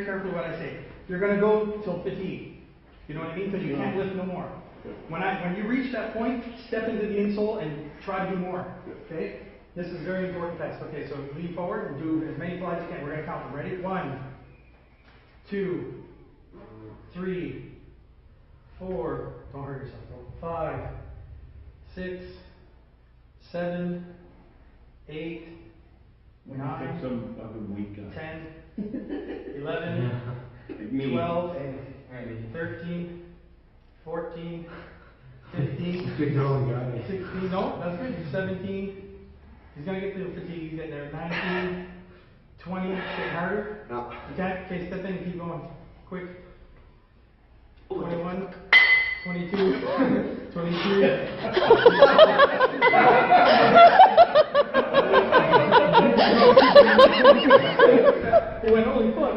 carefully what I say. You're going to go till fatigue. You know what I mean? Because you can't lift no more. When you reach that point, step into the insole and try to do more. Okay? This is a very important test. Okay, so lean forward and do as many flies as you can. We're going to count them. Ready? 1, 2, 3, 4. Don't hurt yourself. 5, 6, 7, 8, 9, 10. 11, 12, 13, 14, 15, 16, no, that's good, 17, he's going to get to the fatigue, he's getting there, 19, 20, get harder, okay, step in and keep going, quick, 21, 22, 23, it went, holy fuck.